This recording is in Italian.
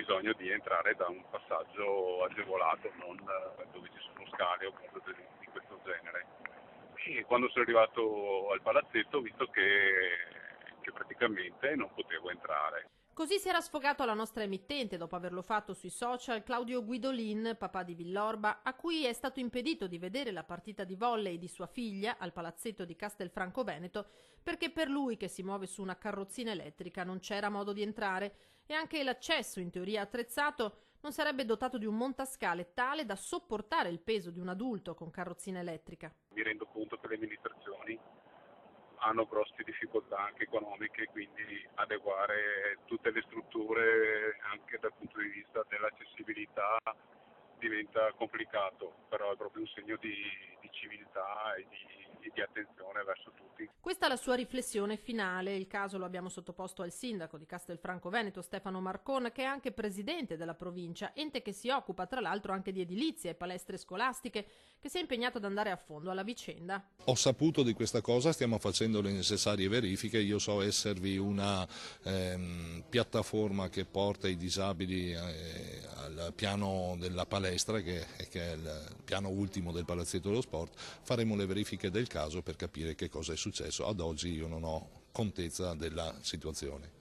bisogno di entrare da un passaggio agevolato, non dove ci sono scale o cose di questo genere. E quando sono arrivato al palazzetto ho visto che praticamente non potevo entrare. Così si era sfogato alla nostra emittente, dopo averlo fatto sui social, Claudio Guidolin, papà di Villorba, a cui è stato impedito di vedere la partita di volley di sua figlia al palazzetto di Castelfranco Veneto, perché per lui, che si muove su una carrozzina elettrica, non c'era modo di entrare e anche l'accesso, in teoria attrezzato, non sarebbe dotato di un montascale tale da sopportare il peso di un adulto con carrozzina elettrica. Mi rendo conto che le amministrazioni hanno grosse difficoltà anche economiche, quindi adeguare tutte le strutture anche dal punto di vista dell'accessibilità diventa complicato, però è proprio un segno di civiltà e di attenzione verso tutti. Questa è la sua riflessione finale. Il caso lo abbiamo sottoposto al sindaco di Castelfranco Veneto, Stefano Marcon, che è anche presidente della provincia, ente che si occupa tra l'altro anche di edilizia e palestre scolastiche, che si è impegnato ad andare a fondo alla vicenda. Ho saputo di questa cosa, stiamo facendo le necessarie verifiche, io so esservi una piattaforma che porta i disabili al piano della palestra, che è il piano ultimo del Palazzetto dello Sport. Faremo le verifiche del caso per capire che cosa è successo. Ad oggi io non ho contezza della situazione.